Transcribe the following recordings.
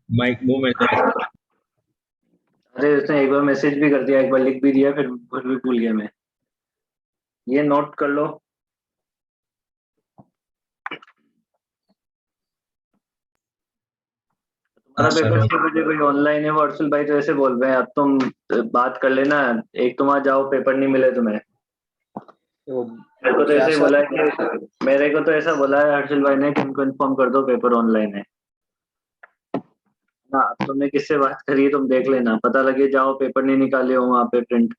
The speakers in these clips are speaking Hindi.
माइक मुंह में से। अरे उसने एक बार मैसेज भी कर दिया, एक बार लिख भी दिया, फिर भी भूल गया मैं। ये नोट कर लो। हाँ तुम्हारा सर पेपर हो। 6 बजे कोई ऑनलाइन है, वो अर्शुल भाई तो ऐसे बोल रहे हैं, अब तुम बात कर लेना। एक तुम आ जाओ, पेपर नहीं मिले तुम्हें। तो मेरे को तो क्या ऐसे ही सर? बोला है कि मेरे को तो ऐसा बोला है हर्षल भाई ने कि उनको इन्फॉर्म कर दो पेपर ऑनलाइन है। हाँ, अब तुमने किससे बात करी है तुम देख लेना, पता लगे जाओ पेपर नहीं निकाले हो वहां पे प्रिंट।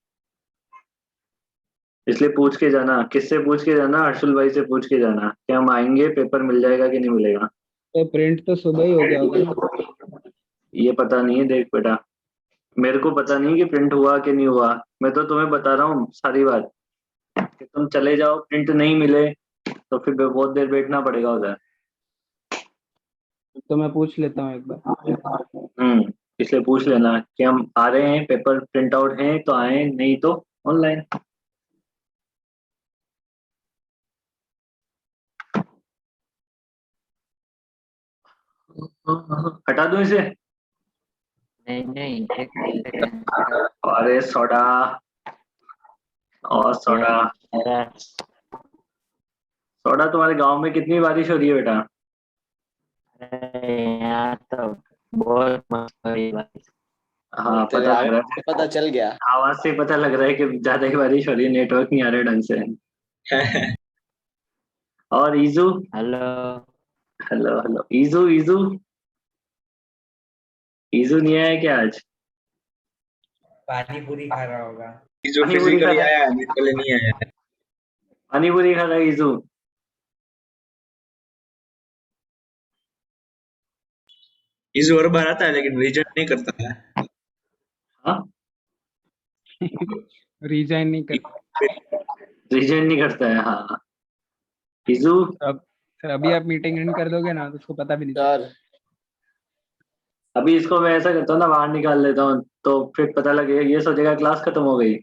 इसलिए पूछ के जाना, किससे पूछ के जाना, हर्षल भाई से पूछ के जाना कि हम आएंगे, पेपर मिल जाएगा कि नहीं मिलेगा। तो प्रिंट तो सुबह ही हो गया होगा ना। ये पता नहीं है, देख बेटा, मेरे को पता नहीं कि प्रिंट हुआ कि नहीं हुआ। मैं तो तुम्हें बता रहा हूँ सारी बात, कि तुम चले जाओ, प्रिंट नहीं मिले तो फिर बहुत देर बैठना पड़ेगा उधर। तो मैं पूछ लेता हूँ एक बार। इसलिए पूछ लेना कि हम आ रहे हैं, पेपर प्रिंट आउट हैं तो आए, नहीं तो ऑनलाइन। हटा दूं इसे? नहीं नहीं, एक सेकंड। अरे सोडा, और सोडा। यार, सोडा, तुम्हारे गांव में कितनी बारिश हो रही है बेटा? अरे यहाँ तो बहुत मस्त हो रही बात। हाँ तेरे पता लग आवाज रहा से है, पता चल गया। आवाज से ही पता लग रहा है कि ज्यादा ही बारिश हो रही है, नेटवर्क नहीं आ रहा है ढंग से। और ईजू। हेलो। हेलो हेलो, ईजू ईजू। ईजू नहीं आया क्या आज? पानी पूरी खा रहा होगा। जो पानी पूरी खा फिजिकली रहा है? आया मेंटली नहीं आया है। पानी पूरी खा रहा है ईजू? इस ओवर बार आता है लेकिन रिजेक्ट नहीं करता है। हाँ, रिजाइन नहीं कर। रिजेक्ट नहीं करता है, हाँ। ईजू। अब सर अभी आप मीटिंग एंड कर दोगे ना तो उसको पता भी नहीं चलेगा। सर अभी इसको मैं ऐसा करता हूँ ना, बाहर निकाल लेता हूँ, तो फिर पता लगेगा, ये सोचेगा क्लास खत्म हो गई, है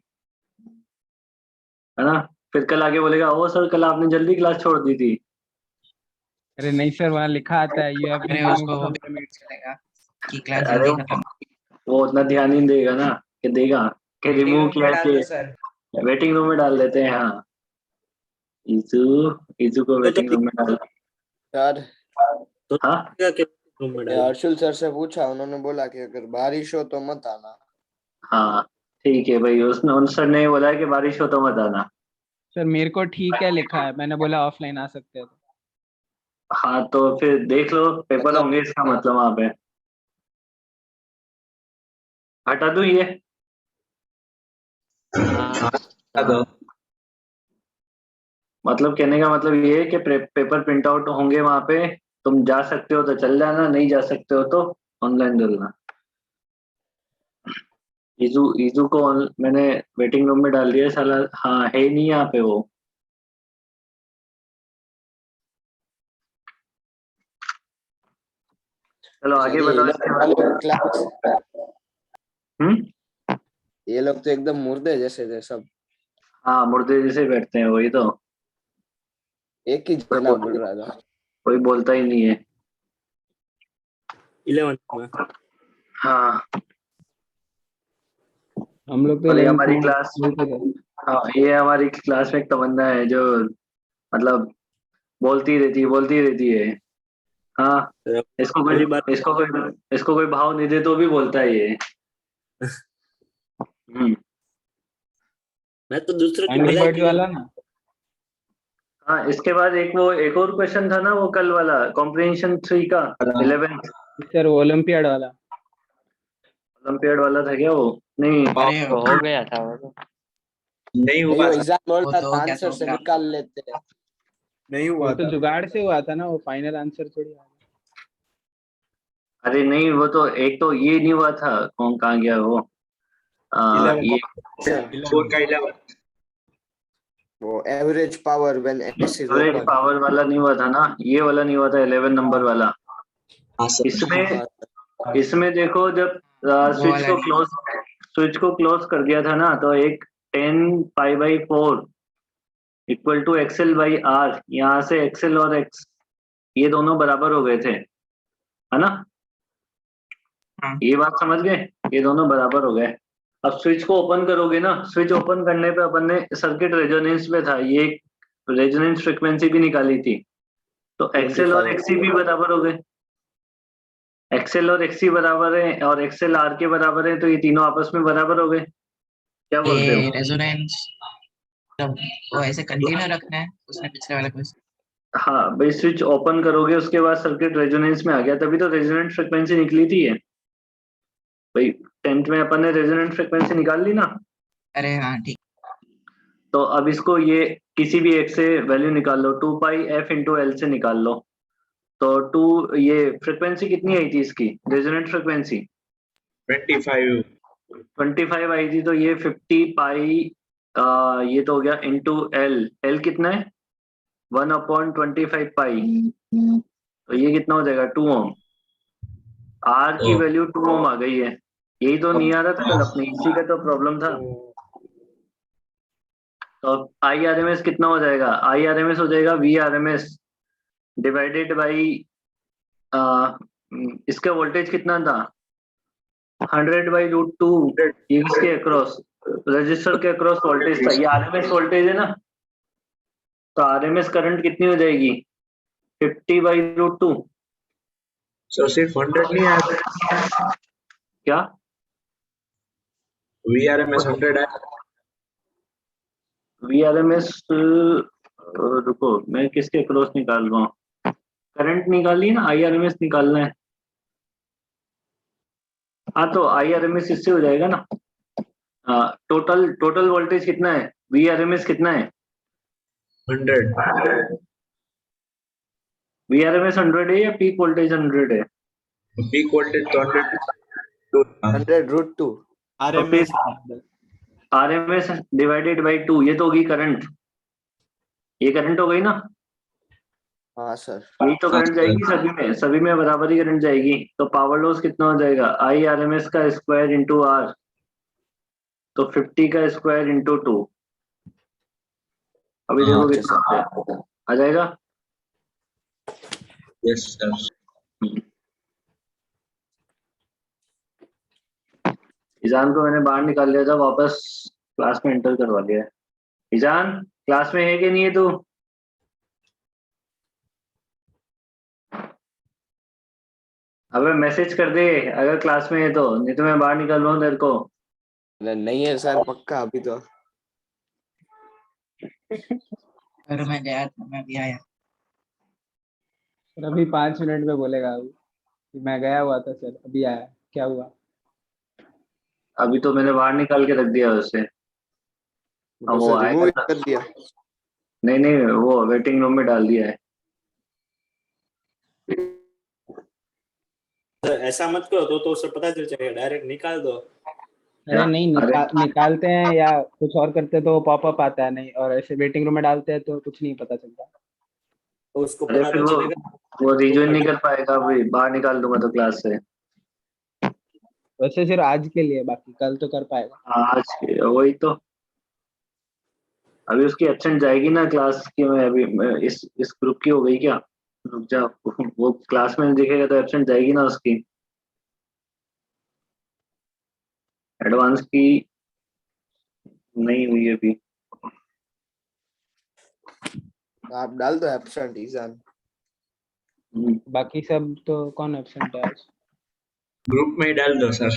ना। फिर कल आगे बोलेगा, ओ सर कल आपने जल्दी क्लास छोड़ दी थी। अरे नहीं सर, वहाँ लिखा आता है यू हैव बीन अरे रिमूव्ड उसको वो फ्रॉम भी द मीट। चलेगा कि क्लास अरे जल्दी खत्म। वो उतना ध्यान ही नहीं देगा ना, कि देगा कि मीटिंग रिमूव रूम में किया डाल कि दो सर। वेटिंग रूम में डाल देते हैं, हाँ। इजू, इजू को तो वेटिंग रूम में डाल। सर तो हाँ, क्या के रूम में ये डालो। अर्शुल सर से पूछा, उन्होंने बोला कि अगर बारिश हो तो मत आना। हाँ, ठीक है भाई, उसने उन सर ने बोला है कि बारिश हो तो मत आना। सर मेरे को ठीक है लिखा है, मैंने बोला ऑफलाइन आ सकते हो तो। हाँ तो फिर देख लो, पेपर मतलब होंगे इसका मतलब वहां पे। हटा दूं ये? हाँ बता दो। हाँ। मतलब कहने का मतलब ये है कि पेपर प्रिंट आउट होंगे वहां पे, तुम जा सकते हो तो चल जाना, नहीं जा सकते हो तो ऑनलाइन डालना। ईजू, ईजू को मैंने वेटिंग रूम में डाल दिया है, साला। हाँ, है ही नहीं यहाँ पे वो। चलो आगे सर ये बताओ लोग इसके वाले बाद। क्लास, हम्म। ये लोग तो एकदम मुर्दे जैसे थे सब। हाँ, मुर्दे जैसे बैठते हैं, वही तो। एक ही कोई जना बोल रहा था। कोई बोलता ही नहीं है। 11th में। हाँ। हम लोग तो और ये 11th हमारी में क्लास, मिलते थे। हाँ ये हमारी क्लास में एक तमन्ना है जो, मतलब बोलती रहती है। हाँ। तो इसको पहली बार कोई इसको कोई भाव नहीं दे तो भी बोलता है ये। हम्म। मैं तो दूसरों की एंग्री भलाई बर्ड्स के लिए। वाला ना। हाँ, इसके बाद एक और क्वेश्चन था ना, वो कल वाला कॉम्प्रिहेंशन 3 का, 11th। सर वो ओलंपियाड वाला। ओलंपियाड वाला था क्या वो? नहीं। अरे तो हो गया था वो तो। नहीं नहीं हुआ वो था। एग्जाम बोल वो रहा तो था, हो गया, तो आंसर हो से गया। निकाल लेते हैं। नहीं वो हुआ तो था। जुगाड़ से हुआ था ना, वो फाइनल आंसर थोड़ी आ गया। अरे नहीं, वो तो एक तो ये नहीं हुआ था, कौन कहाँ गया वो, 11th। ये फोर का 11। वो average power when S is average open. Power वाला नहीं हुआ था ना, ये वाला नहीं हुआ था, 11 नंबर वाला। हाँ सर। इसमें हाँ इसमें देखो, जब वो स्विच वाला को नहीं। क्लोज स्विच को क्लोज कर दिया था ना, तो एक 10 पाई/4 equal to XL by R, यहाँ से एक्सएल और एक्स ये दोनों बराबर हो गए थे, है ना। ये बात समझ गए, ये दोनों बराबर हो गए। अब स्विच को ओपन करोगे ना, स्विच ओपन करने पे अपन ने सर्किट रेजोनेंस पे था, ये रेजोनेंस फ्रीक्वेंसी भी निकाली थी, तो एक्सएल और 25 एक्सी भी बराबर हो गए। एक्सएल और एक्सी बराबर है और एक्सएल आर के बराबर है, तो ये तीनों आपस में बराबर हो गए। क्या बोलते ये हो? रेजोनेंस वो ऐसे कंटिन्यू रखना है उसने पिछले वाले क्वेश्चन। हाँ भाई, स्विच ओपन करोगे उसके बाद सर्किट रेजोनेंस में आ गया, तभी तो रेजोनेंट फ्रीक्वेंसी निकली थी ये भाई। 10th में अपन ने रेजोनेंट फ्रीक्वेंसी निकाल ली ना। अरे हाँ ठीक। तो अब इसको ये किसी भी एक से वैल्यू निकाल लो, 2 पाई एफ इंटू एल से निकाल लो। तो 2 ये फ्रीक्वेंसी कितनी आई थी इसकी, रेजोनेंट फ्रीक्वेंसी 25 25 आई थी, तो ये 50 पाई ये तो हो गया इंटू एल। एल कितना है 1/25 पाई, तो ये कितना हो जाएगा 2 ओम। आर की वैल्यू 2 ओम आ गई है, यही तो नहीं आ रहा था कल अपने, इसी का तो प्रॉब्लम था। तो आई आर एम एस कितना हो जाएगा, आई आर एम एस हो जाएगा V R M S divided by इसका वोल्टेज कितना था 100/√2, ये इसके अक्रॉस रजिस्टर के अक्रॉस वोल्टेज था, ये आरएमएस वोल्टेज है ना। तो आरएमएस करंट कितनी हो जाएगी 50/√2। सो सिर्फ 100 नहीं आया, क्या VRMS 100 है। वीआरएमएस, रुको मैं किसके अक्रॉस निकाल रहा हूँ, करंट निकाली ना, आईआरएमएस निकालना है। हाँ तो आईआरएमएस इससे हो जाएगा ना। टोटल वोल्टेज कितना है, वीआरएमएस कितना है 100 वीआरएमएस 100 है या पीक वोल्टेज 100 है? पीक वोल्टेज तो 100 100√2 RMS आरएमएस डिवाइडेड बाई 2, ये तो होगी करंट, ये करंट हो गई ना। हाँ सर। यही तो करंट जाएगी सभी में बराबर ही करंट जाएगी। तो पावर लॉस कितना हो जाएगा आई आर एम एस का स्क्वायर इंटू आर, तो 50 का स्क्वायर इंटू 2। अभी देखो अच्छा कितना आ जाएगा। Yes sir. ईजान को मैंने बाहर निकाल लिया था, वापस क्लास में एंटर करवा लिया है। ईजान क्लास में है कि नहीं है तू? अबे मैसेज कर दे अगर क्लास में है तो, नहीं तो मैं बाहर निकाल रहा हूँ तेरे को। नहीं है सर पक्का अभी तो। और मैं गया था, मैं भी आया। सर अभी 5 मिनट में बोलेगा अभी कि मैं गया हुआ था सर, अभी आया, क्या हुआ? अभी तो मैंने बाहर निकाल के रख दिया उसे। अब वो सर रिमूव आएगा, कर दिया। नहीं वो वेटिंग रूम में डाल दिया है। ऐसा मत करो तो उसे पता चल जाएगा, डायरेक्ट निकाल दो। अरे नहीं निकालते हैं या कुछ और करते तो पॉपअप आता है नहीं, और ऐसे वेटिंग रूम में डालते हैं तो कुछ नहीं पता चलता। तो उसको अरे पता फिर तो चलेगा। वो रिज्वाइन नहीं कर पाएगा, अभी बाहर निकाल दूंगा तो क्लास से। वैसे सिर्फ आज के लिए, बाकी कल तो कर पाएगा। आज वही तो, अभी उसकी एब्सेंट जाएगी ना क्लास की। मैं इस ग्रुप की हो गई क्या, रुक जा, वो क्लास में दिखेगा तो एब्सेंट जाएगी ना उसकी। एडवांस की नहीं हुई अभी। आप डाल दो एब्सेंट ईजान। बाकी सब तो कौन एब्सेंट है आज? ग्रुप में ही डाल दो सर।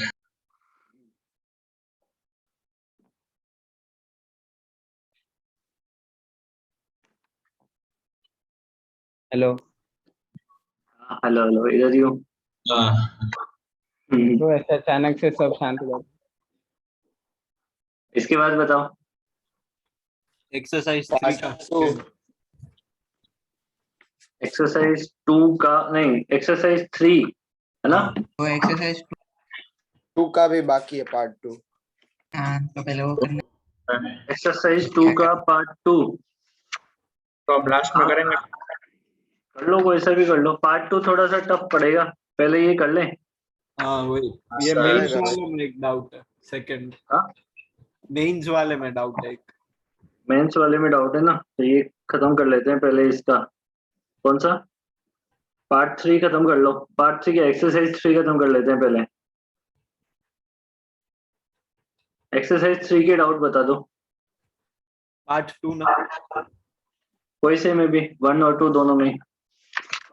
हेलो हेलो इधर ही हूँ। हाँ तो ऐसे अचानक से सब शांत हो जाते। इसके बाद बताओ। एक्सरसाइज 3 का एक्सरसाइज 2 का नहीं, एक्सरसाइज 3 है ना। वो एक्सरसाइज 2 का भी बाकी है पार्ट 2। हाँ तो पहले वो करना। एक्सरसाइज 2 का पार्ट 2 तो अब लास्ट में करेंगे। कर लो, कोई सा भी कर लो। पार्ट 2 थोड़ा सा टफ पड़ेगा, पहले ये कर लें। हाँ वही, ये सर, मेंस वाले में एक डाउट है, सेकंड हाँ? मेंस वाले में डाउट है एक। मेंस वाले में डाउट है ना, तो ये खत्म कर लेते हैं पहले। इसका कौन सा पार्ट 3 खत्म कर लो, पार्ट 3 का एक्सरसाइज 3 खत्म कर लेते हैं पहले। एक्सरसाइज 3 के डाउट बता दो, पार्ट 2 ना। कोई से में भी 1 और 2 दोनों में।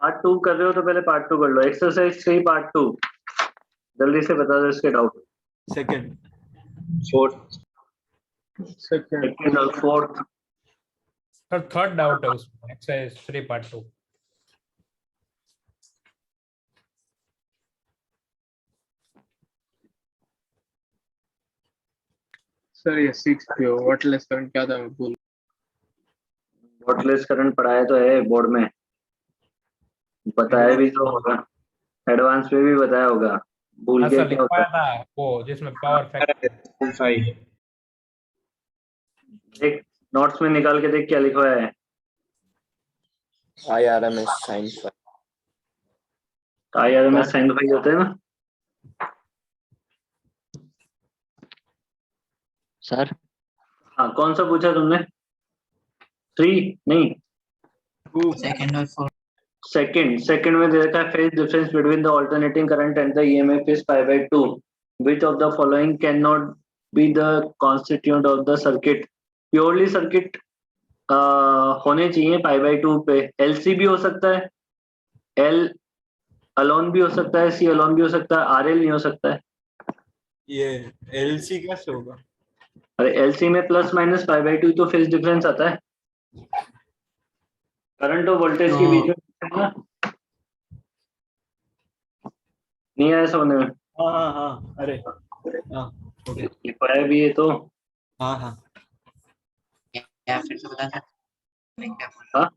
पार्ट 2 कर रहे हो तो पहले पार्ट 2 कर लो। एक्सरसाइज 3 पार्ट 2 जल्दी से बता दो इसके डाउट। सेकंड। फोर्थ। सेकंड और फोर्थ। सर थर्ड डाउट है उसमें, एक्सरसाइज 3 पार्ट 2। सर ये 6 पे हो, व्हाटलेस करंट क्या था मैं भूल। वॉटलेस करंट पढ़ाया तो है बोर्ड में, बताया भी तो होगा, एडवांस में भी बताया होगा, भूल के सर क्या होता लिखवाया है। था वो जिसमें पावर फैक्टर। 5। देख नोट्स में निकाल के देख क्या लिखवाया है। IRMS sin phi. IRMS sine phi होते हैं ना। सर हाँ कौन सा पूछा तुमने? 3 नहीं, 2। सेकंड और फोर्थ। सेकंड में दे रखा है phase difference between the alternating current and the EMF is pi by 2, which of the following cannot be the constituent of the circuit। Purely circuit होने चाहिए पाई बाय 2 पे। LC भी हो सकता है, L अलोन भी हो सकता है, C अलोन भी हो सकता है, RL नहीं हो सकता है। ये एलसी कैसे होगा? अरे LC में प्लस माइनस पाई बाय 2 तो फेज डिफरेंस आता है, करंट और वोल्टेज के बीच में ना। नहीं आया समझ में? हाँ अरे हाँ ओके। लिखवाया भी है तो। हाँ या फिर से बता सकते हैं क्या बोला? हाँ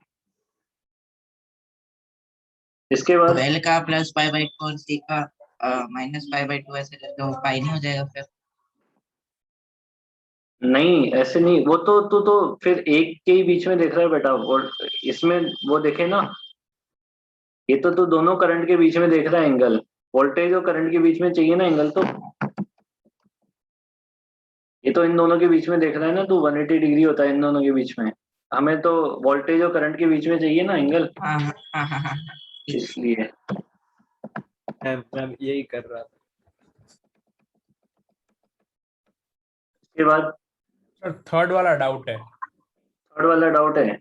इसके बाद 12 का प्लस पाई बाय 2 और सी का माइनस पाई बाय 2 ऐसे करके वो पाई नहीं हो जाएगा फिर? नहीं ऐसे नहीं, वो तो फिर एक के ही बीच में देख रहा है बेटा, वो इसमें वो देखे ना, ये तो दोनों करंट के बीच में देख रहा है एंगल, वोल्टेज और करंट के बीच में चाहिए ना एंगल, तो ये तो इन दोनों के बीच में देख रहा है ना, तो 180 डिग्री होता है इन दोनों के बीच में, हमें तो वोल्टेज और करंट के बीच में चाहिए ना एंगल, हाँ हाँ हाँ हाँ हाँ। इसलिए। मैं यही कर रहा था। इसके बाद सर थर्ड वाला डाउट है। थर्ड वाला डाउट है।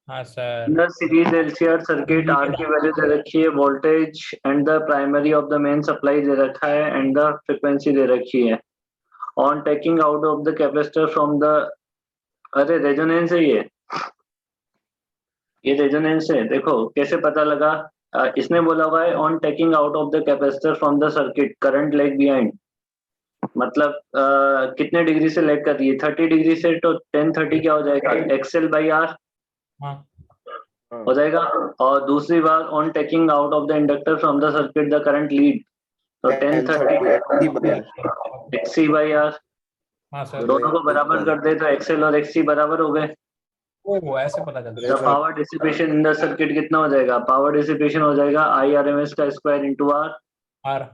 हाँ sir. In the series LCR circuit R की वैल्यू दे रखी है, voltage and the primary of the main supply दे रखा है एंड द फ्रीक्वेंसी दे रखी है। On taking out of the capacitor from the, अरे रेजोनेंस है ये रेजोनेंस है। देखो कैसे पता लगा, इसने बोला हुआ है on taking out of the capacitor from the circuit current lag behind, मतलब कितने डिग्री से लैग कर रही है, 30 डिग्री से, तो 1030 क्या हो जाएगा, एक्सएल बाई आर हाँ हो जाएगा। और दूसरी बार on taking out of the inductor from the circuit the current lead, तो 1030 एक्सी बाई आर, हाँ सर। दोनों को बराबर कर दे तो एक्सएल और एक्सी बराबर हो गए। वो ऐसे पता चलता है। Power dissipation in the circuit कितना हो जाएगा, पावर डिसिपेशन हो जाएगा IRMS का स्क्वायर इंटू आर,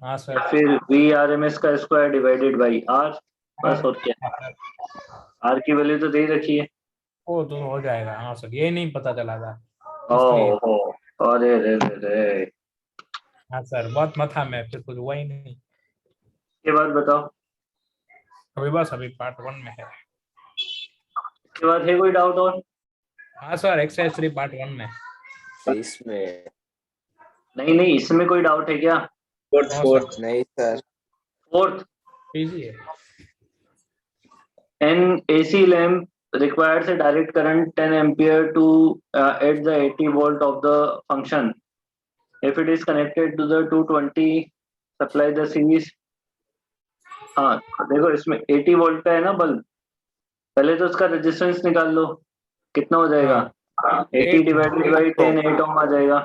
हाँ सर। फिर VRMS का स्क्वायर डिवाइडेड बाई आर, बस और क्या, आर की वैल्यू तो दे ही रखी है। वो तो हो जाएगा। हाँ सर ये नहीं पता चला था इसलिए। ओहो अरे रे रे रे। हाँ सर बहुत मथा में, फिर कुछ हुआ ही नहीं। इसके बाद बताओ, अभी बस अभी पार्ट 1 में है। इसके बाद है कोई डाउट और? हाँ सर एक्सरसाइज 3 पार्ट 1 में। इसमें नहीं इसमें कोई डाउट है क्या? फोर्थ। नहीं सर। फोर्थ, इजी है। an AC lamp requires a direct current 10 ampere to at the 80 volt of the function. If it is connected to the 220 supply the series, हाँ देखो इसमें 80 वोल्ट का है ना बल्ब, पहले तो उसका रेजिस्टेंस निकाल लो, कितना हो जाएगा, 80 डिवाइडेड बाई 10 8 ओम आ जाएगा,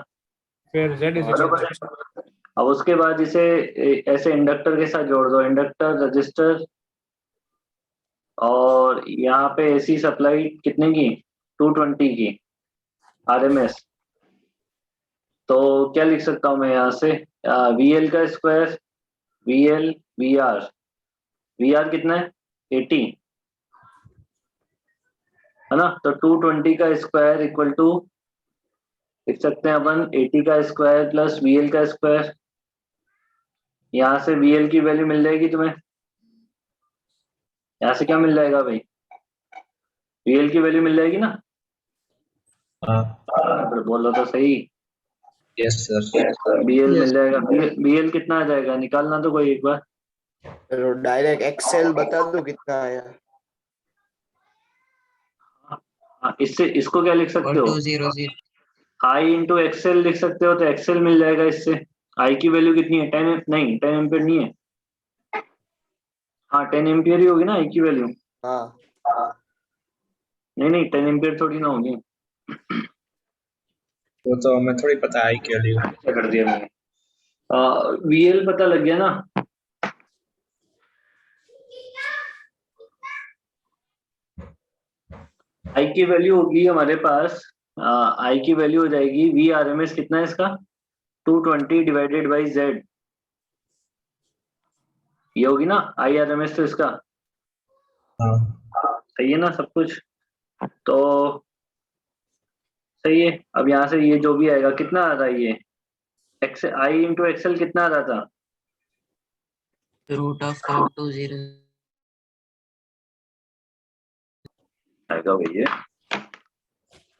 फिर Z इज बराबर है। अब उसके बाद इसे ऐसे इंडक्टर के साथ जोड़ दो, इंडक्टर रजिस्टर, और यहाँ पे एसी सप्लाई कितने की, 220 की RMS, तो क्या लिख सकता हूँ मैं यहाँ से, VL का स्क्वायर, VL VR कितना है 80 है ना, तो 220 का स्क्वायर इक्वल टू लिख सकते हैं अपन 80 का स्क्वायर प्लस VL का स्क्वायर, यहाँ से VL की वैल्यू मिल जाएगी तुम्हें यहाँ से क्या मिल जाएगा भाई? VL की वैल्यू मिल जाएगी ना? हाँ फिर बोलो तो सही। Yes sir. BL मिल जाएगा। BL कितना आ जाएगा निकालना तो कोई एक बार। चलो डायरेक्ट एक्सेल बता दो कितना आया। हाँ, इससे इसको क्या लिख सकते हो? 4200 आई इंटू एक्सएल लिख सकते हो, तो एक्सएल मिल जाएगा इससे। आई की वैल्यू कितनी है? 10 नहीं 10 एम्पियर नहीं है। हाँ 10 एम्पियर ही होगी ना आई की वैल्यू। हाँ नहीं 10 एम्पियर थोड़ी ना होगी। वो तो हमें थोड़ी पता है क्या लियो। क्या कर दिया मैंने? VL पता लग गया ना? आई की वैल्यू होगी हमारे पास, आई की वैल्यू हो जाएगी VRMS कितना है इसका? 220 डिवाइडेड बाई Z। ये होगी ना IRMS तो इसका। हाँ सही है ना सब कुछ? तो सही है। अब यहाँ से ये जो भी आएगा कितना आ रहा है ये आई इंटू एक्सएल कितना आ रहा था? √420 आएगा भैया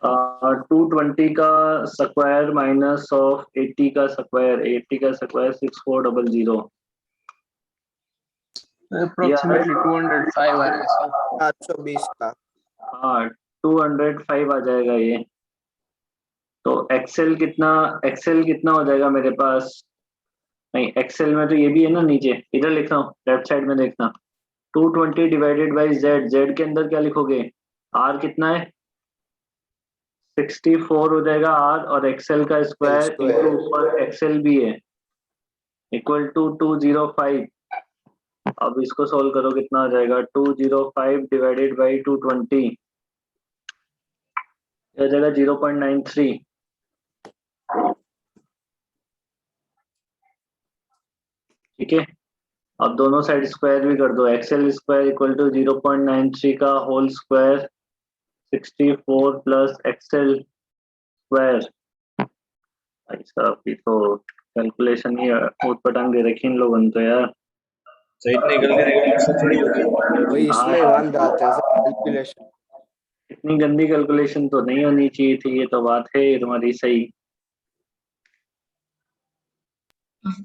220 का स्क्वायर माइनस ऑफ 80 का स्क्वायर, 80 का स्क्वायर 6400। अप्रोक्सीमेटली 205 आ रहा है सर। 720 का। हाँ 205 आ जाएगा ये। तो एक्सेल कितना हो जाएगा मेरे पास? नहीं एक्सेल में तो ये भी है ना नीचे, इधर लिख रहा हूँ लेफ्ट साइड में देखना। 220 डिवाइडेड बाई Z। Z के अंदर क्या लिखोगे? R कितना है? 64 हो जाएगा R, और एक्सेल का स्क्वायर इंटू ऊपर एक्सेल भी है इक्वल टू 205। अब इसको सोल्व करो कितना आ जाएगा? 205 डिवाइडेड बाई 220 हो जाएगा 0.93। ठीक है, अब दोनों साइड स्क्वायर भी कर दो। एक्सेल स्क्वायर इक्वल टू 0.93 का whole square 64 plus X L square. भाई साहब ये तो कैलकुलेशन ही ऊट पटांग दे रखी इन लोगों ने तो यार। तो इतनी गंदी कैलकुलेशन थोड़ी होगी। वही इसमें वांधा आता है सर कैलकुलेशन। इतनी गंदी कैलकुलेशन तो नहीं होनी चाहिए थी, ये तो बात है तुम्हारी सही।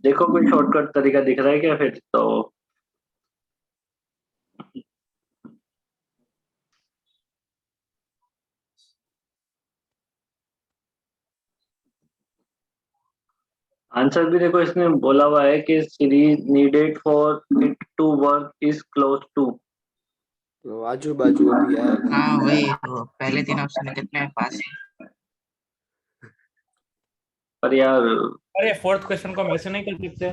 देखो कोई शॉर्टकट तरीका दिख रहा है क्या फिर? तो आंसर भी देखो, इसने बोला हुआ है कि series needed for it to work is close to. तो आजू बाजू भी आएगा। हाँ वही तो पहले 3 ऑप्शन कितने हैं पास है। पर यार अरे फोर्थ क्वेश्चन को हम ऐसे नहीं कर सकते।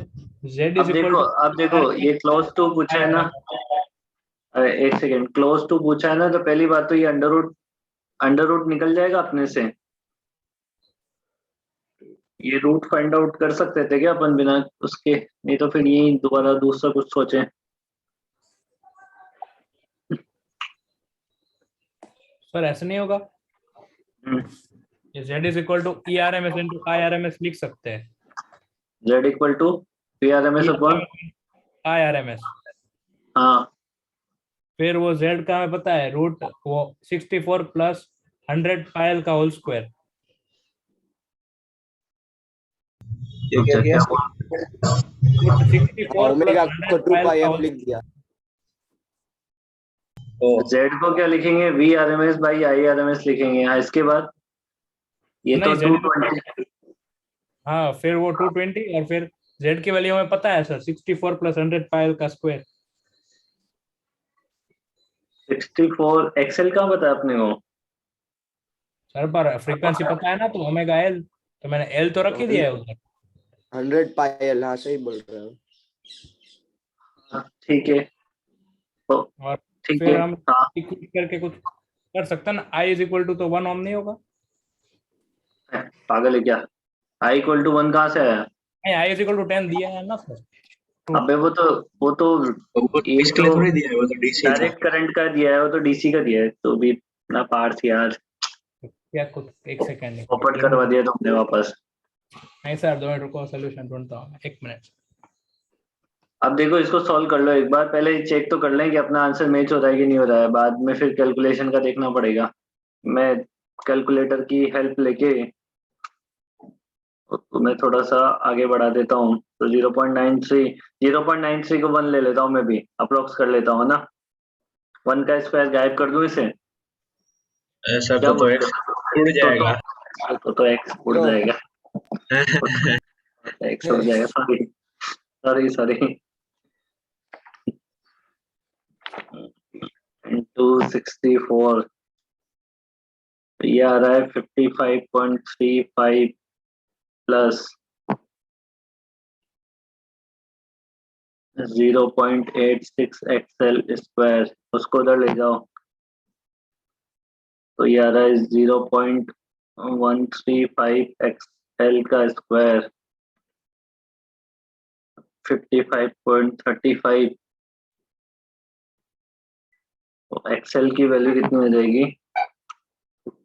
Z अब इज इक्वल देखो ये क्लोज टू पूछा है ना। अरे एक सेकेंड, क्लोज टू पूछा है ना, तो पहली बात तो ये अंडर रूट निकल जाएगा अपने से। ये रूट फाइंड आउट कर सकते थे क्या अपन बिना उसके? नहीं तो फिर यही दोबारा दूसरा कुछ सोचे। सर ऐसे नहीं होगा। ये Z is equal to ERMS into IRMS लिख सकते हैं। Z equal to PRMS upon IRMS। हाँ फिर वो Z का हमें पता है रूट वो 64 प्लस 100 पायल का होल स्क्वायर। ये क्या किया? 64 ओमेगा प्लस को 100 2 पायल पाई का एफ होल लिख दिया। Z को क्या लिखेंगे? VRMS बाई IRMS लिखेंगे। हाँ इसके बाद ये तो नहीं, Z 220। हाँ फिर वो 220 और फिर Z की वैल्यू हमें पता है सर 64 प्लस 100 पायल का स्क्वायर। 64 एक्सेल कहाँ पता है अपने को? सर पर फ्रीक्वेंसी पता है ना, तो ओमेगा L, तो मैंने L तो रख ही दिया है उधर। 100 पाई। हाँ सही बोल रहे हो। ठीक है तो और ठीक फिर है। हम हाँ इक्वेट करके कुछ कर सकते हैं ना। I इज इक्वल टू तो 1 ओम नहीं होगा? पागल है क्या? I इक्वल टू 1 कहाँ से आया? नहीं, I इज इक्वल टू 10 दिया है ना सर। अबे वो तो वो ये इसके लिए थोड़ी दिया है, वो तो डीसी था। डायरेक्ट करंट का दिया है, वो तो DC का दिया है। तो भी ना पार्थ यार, क्या कुछ एक सेकेंड पोपट करवा दिया तुमने वापस। नहीं सर 2 मिनट रुको, सोल्यूशन ढूंढता हूँ 1 मिनट। अब देखो इसको सॉल्व कर लो एक बार, पहले चेक तो कर लें कि अपना आंसर मैच हो रहा है कि नहीं हो रहा है, बाद में फिर कैलकुलेशन का देखना पड़ेगा। मैं कैलकुलेटर की हेल्प लेके तो मैं थोड़ा सा आगे बढ़ा देता हूँ। तो 0.93 को 1 ले लेता हूँ, मैं भी अप्रोक्स कर लेता हूँ ना। 1 का स्क्वायर गायब कर दूं इसे, ऐसा क्या तो बोलते x हो? उड़ जाएगा। तो x उड़ No. जाएगा, x उड़ जाएगा, सॉरी सॉरी सॉरी। 264, ये आ रहा है 55.35 प्लस 0.86 एक्सएल स्क्वायर, उसको उधर ले जाओ। तो ये आ रहा है 0.135 एक्सएल का स्क्वायर 55.35। तो एक्सएल की वैल्यू कितनी हो जाएगी?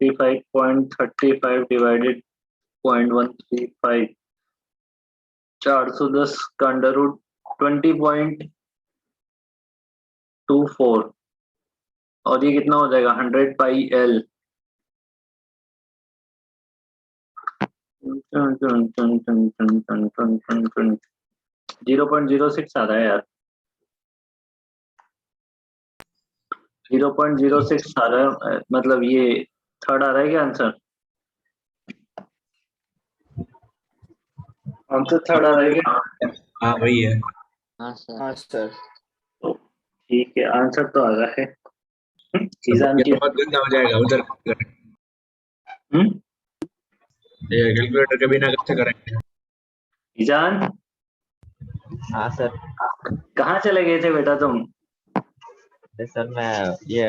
55.35 डिवाइडेड 0.135, 410 का अंडर रूट 20.24, और ये कितना हो जाएगा? 100 पाई एल। 0.06 आ रहा है यार, 0.06 आ रहा है, मतलब ये थर्ड आ रहा है क्या आंसर? आंसर थर्ड आ रहा है क्या? हाँ वही है। हाँ सर। हाँ सर। तो ठीक है, आंसर तो आ रहा है। ये तो बहुत गंदा हो जाएगा उधर। हम्म, ये कैलकुलेटर के बिना कैसे करेंगे? ईजान हाँ सर। कहाँ चले गए थे बेटा तुम? अरे सर मैं ये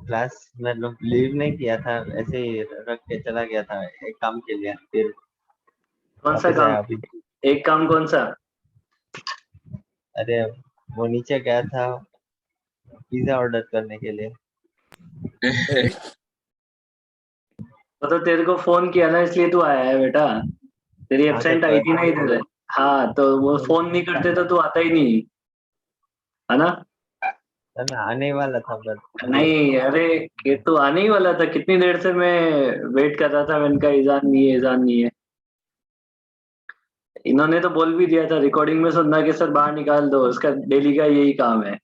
क्लास में लीव नहीं किया था, ऐसे ही रख के चला गया था एक काम के लिए, फिर कौन सा वापस काम? आया अभी। एक काम कौन सा? अरे वो नीचे गया था पिज्जा ऑर्डर करने के लिए। तो तेरे को फोन किया ना, इसलिए तू आया है बेटा। तेरी हाँ सर, एब्सेंट तो आई थी ना इधर। हाँ, तो वो फोन नहीं करते तो तू आता ही नहीं, है ना? सर मैं आने वाला था बट अभी। नहीं, अरे ये तू आने ही वाला था, कितनी देर से मैं वेट कर रहा था, मैंने कहा ईजान नहीं है, ईजान नहीं है। इन्होंने तो बोल भी दिया था रिकॉर्डिंग में सुनना कि सर बाहर निकाल दो, उसका डेली का यही काम है।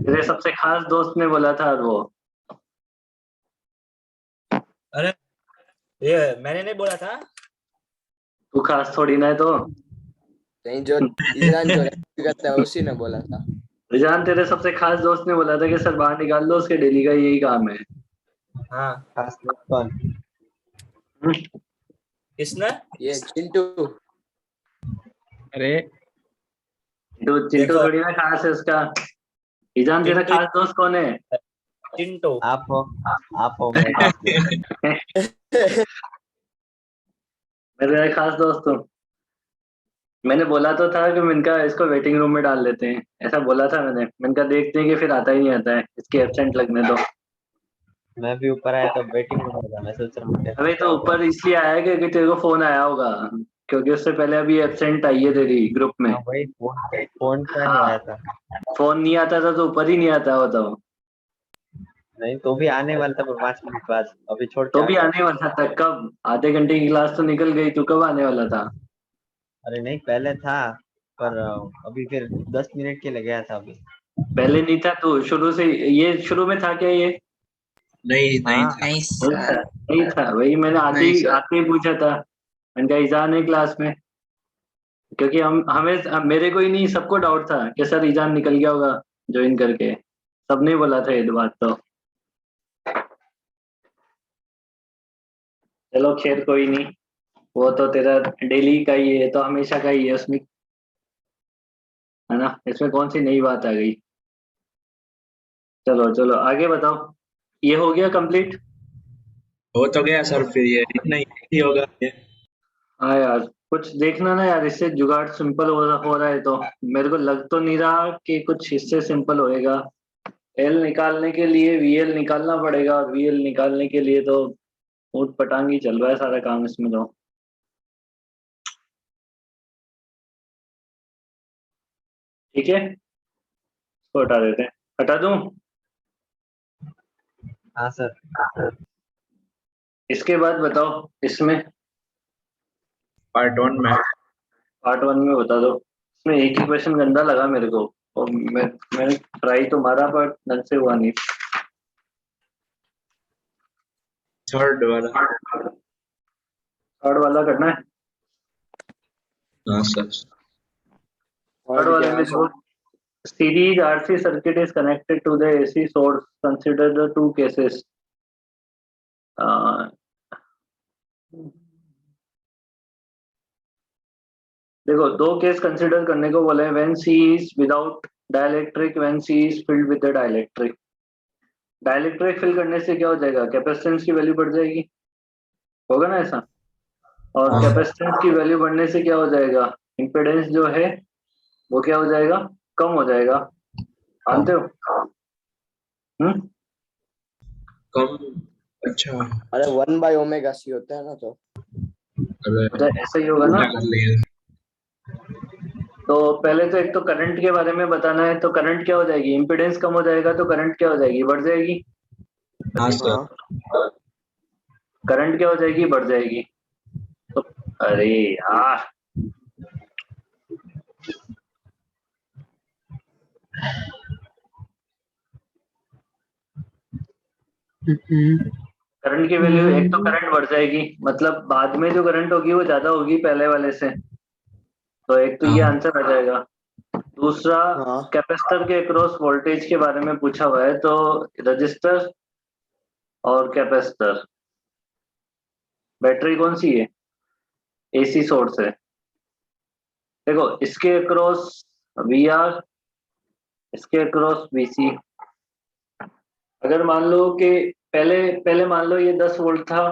तेरे सबसे खास दोस्त ने बोला था, और वो अरे ये मैंने नहीं बोला था। तू खास थोड़ी ना है तो। कहीं जो ईरान जो रैप करता है उसी ने बोला था। ईजान तेरे सबसे खास दोस्त ने बोला था कि सर बाहर निकाल दो, उसके डेली का यही काम है। हाँ, खास दोस्त कौन? किसने? ये चिंटू। अरे तो चिंटू देखो, थोड़ी ना खास है उसका। ईजान तेरा चिंटू खास दोस्त कौन है? चिंटू। आप हो मेरे खास दोस्त। मैं तेरा खास दोस्त हूँ। मैंने बोला तो था कि इनका इसको वेटिंग रूम में डाल देते हैं, ऐसा बोला था मैंने कहा देखते हैं कि फिर आता ही नहीं आता है, इसके एब्सेंट लगने दो। मैं भी ऊपर आया तो वेटिंग रूम में था, मैं सोच रहा हूँ अबे क्या तो होगा। ऊपर इसलिए आया है क्योंकि तेरे को फोन आया होगा, क्योंकि उससे पहले अभी एब्सेंट आई है तेरी ग्रुप में। हाँ वही फोन का ही हाँ, आया था। फोन नहीं आता था तो ऊपर ही नहीं आता हो तो। नहीं तो भी आने वाला था पर 5 मिनट बाद, अभी छोड़ के तो आ भी गया। आने वाला था कब? आधे घंटे की क्लास तो निकल गई, तू कब आने वाला था? अरे नहीं पहले था, पर अभी फिर 10 मिनट के लिए गया था अभी। पहले नहीं था तू शुरू से? ये शुरू में था क्या ये? नहीं नहीं हाँ था। नहीं नहीं था, सर। नहीं था, वही मैंने नहीं सर। आते ही पूछा था। मैंने कहा ईजान है क्लास में, क्योंकि मेरे को ही नहीं, सबको डाउट था कि सर ईजान निकल गया होगा ज्वाइन करके। सबने बोला था ये बात तो। चलो खैर कोई नहीं, वो तो तेरा डेली का ही है, तो हमेशा का ही है उसमें, है ना? इसमें कौन सी नई बात आ गई? चलो चलो आगे बताओ, ये हो गया कंप्लीट? हो तो गया सर, फिर ये इतना ही होगा ये। हाँ यार, कुछ देखना ना यार, इससे जुगाड़ सिंपल हो रहा है तो। मेरे को लग तो नहीं रहा कि कुछ इससे सिंपल होएगा। एल निकालने के लिए वीएल निकालना पड़ेगा, और वीएल निकालने के लिए तो ऊट पटांग ही चल रहा है सारा काम इसमें तो। ठीक है, इसको हटा देते हैं, हटा दूं? हाँ सर। इसके बाद बताओ इसमें पार्ट 1 में पार्ट 1 में बता दो। इसमें एक ही क्वेश्चन गंदा लगा मेरे को, और मैंने ट्राई तो मारा पर ढंग से हुआ नहीं। थर्ड वाला। थर्ड वाला करना है। हाँ सर। थर्ड वाले में जो series RC circuit is connected to the AC source, consider the two cases. देखो दो केस कंसिडर करने को बोले, when C is without dielectric, when C is filled with the dielectric. Dielectric fill करने से क्या हो जाएगा, कैपेसिटेंस की वैल्यू बढ़ जाएगी, होगा ना ऐसा? और हाँ। कैपेसिटेंस की वैल्यू बढ़ने से क्या हो जाएगा, इम्पीडेंस जो है वो क्या हो जाएगा, कम हो जाएगा, मानते हो? कम। अच्छा। अरे 1/ω/c होता है ना, तो अरे ऐसा ही होगा ना। कर लिया। तो पहले तो एक तो करंट के बारे में बताना है, तो करंट क्या हो जाएगी, इम्पीडेंस कम हो जाएगा तो करंट क्या हो जाएगी, बढ़ जाएगी। हाँ सर। करंट क्या हो जाएगी, बढ़ जाएगी। तो अरे यार करंट की वैल्यू, एक तो करंट बढ़ जाएगी, मतलब बाद में जो करंट होगी वो ज्यादा होगी पहले वाले से, तो एक तो ये आंसर आ जाएगा। दूसरा कैपेसिटर के अक्रॉस वोल्टेज के बारे में पूछा हुआ है, तो रजिस्टर और कैपेसिटर, बैटरी कौन सी है, एसी सोर्स है। देखो इसके अक्रॉस VR, इसके अक्रॉस VC। अगर मान लो कि पहले मान लो ये 10 वोल्ट था,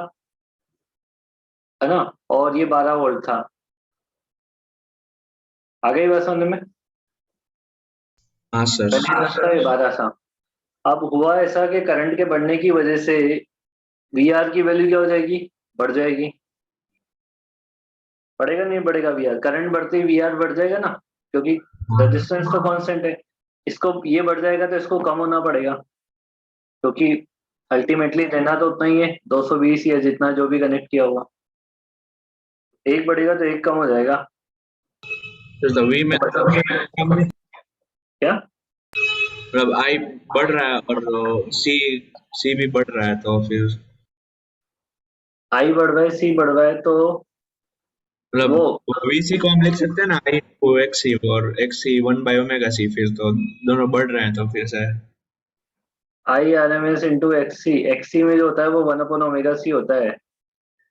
है ना, और ये 12 वोल्ट था, आ गई बात समझ में? हाँ सर। पहले 10 था, ये 12 था। अब हुआ ऐसा कि करंट के बढ़ने की वजह से VR की वैल्यू क्या हो जाएगी, बढ़ जाएगी। बढ़ेगा नहीं बढ़ेगा VR, करंट बढ़ते ही VR बढ़ जाएगा ना, क्योंकि रेजिस्टेंस तो कांस्टेंट है। इसको ये बढ़ जाएगा तो इसको कम होना पड़ेगा, क्योंकि अल्टीमेटली देना तो उतना ही है, 220 या जितना जो भी कनेक्ट किया हुआ, एक बढ़ेगा तो एक कम हो जाएगा। तो V में क्या मतलब I बढ़ रहा है और C भी बढ़ रहा है, तो फिर I बढ़ रहा है, C बढ़ रहा है, तो मतलब VC को हम लिख सकते हैं ना, I को XC और XC 1/ω/c, फिर तो दोनों बढ़ रहे हैं, तो फिर से IRMS इंटू XC में जो होता है वो 1/ω/c होता है।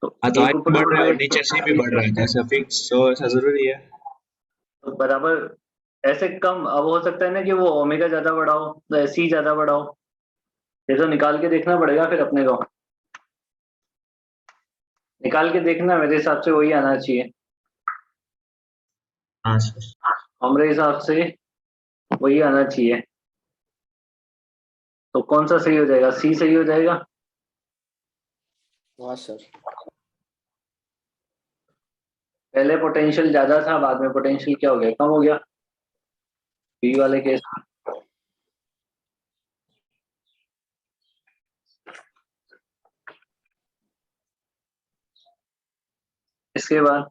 तो हाँ, तो I एक ऊपर बढ़ रहा है और एक नीचे C भी बढ़ रहा है, तो ऐसा फिक्स हो, ऐसा जरूरी है? तो बराबर ऐसे कम। अब हो सकता है ना कि वो ओमेगा ज्यादा बढ़ाओ तो C ज्यादा बढ़ाओ, ये तो निकाल के देखना पड़ेगा फिर अपने को, निकाल के देखना, मेरे हिसाब से वही आना चाहिए। हाँ सर। हमारे हिसाब से वही आना चाहिए। तो कौन सा सही हो जाएगा, C सही हो जाएगा। हाँ सर। पहले पोटेंशियल ज्यादा था, बाद में पोटेंशियल क्या हो गया, कम हो गया, B वाले केस। इसके बाद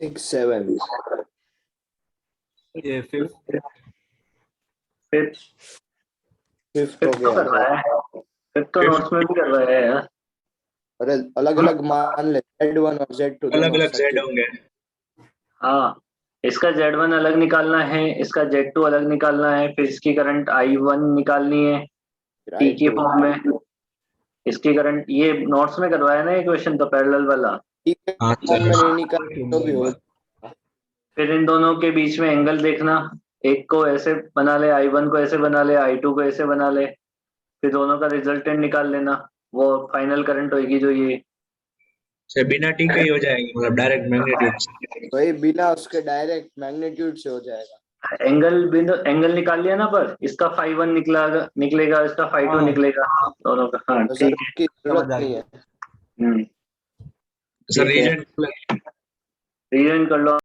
6 7 ये फिफ्थ फिफ्थ हो तो गया। करवाया है, फिफ्थ तो नोट्स में भी करवाया है यार। अरे अलग अलग मान ले, Z1 और Z2 अलग दोनों अलग Z सर्किट। होंगे। हाँ, इसका Z1 अलग निकालना है, इसका Z2 अलग निकालना है, फिर इसकी करंट I1 निकालनी है T की फॉर्म में, इसकी करंट, ये नोट्स में करवाया ना ये क्वेश्चन तो पैरेलल वाला। हाँ फॉर्म में सर। नहीं निकाल तो भी हो। फिर इन दोनों के बीच में एंगल देखना, एक को ऐसे बना ले, I1 को ऐसे बना ले, I2 को ऐसे बना ले, फिर दोनों का रिजल्टेंट निकाल लेना, वो फाइनल करंट होगी जो ये। से बिना T के ही हो जाएगी, मतलब डायरेक्ट मैग्नीट्यूड। वही बिना उसके डायरेक्ट मैग्नीट्यूड से हो जाएगा। एंगल निकाल लिया ना, पर इसका φ1 निकलेगा, इसका φ2 निकलेगा, दोनों का। हाँ तो सर ठीक है। उसकी जरूरत नहीं है। सर ठीक है, रीजन रीजन कर लो।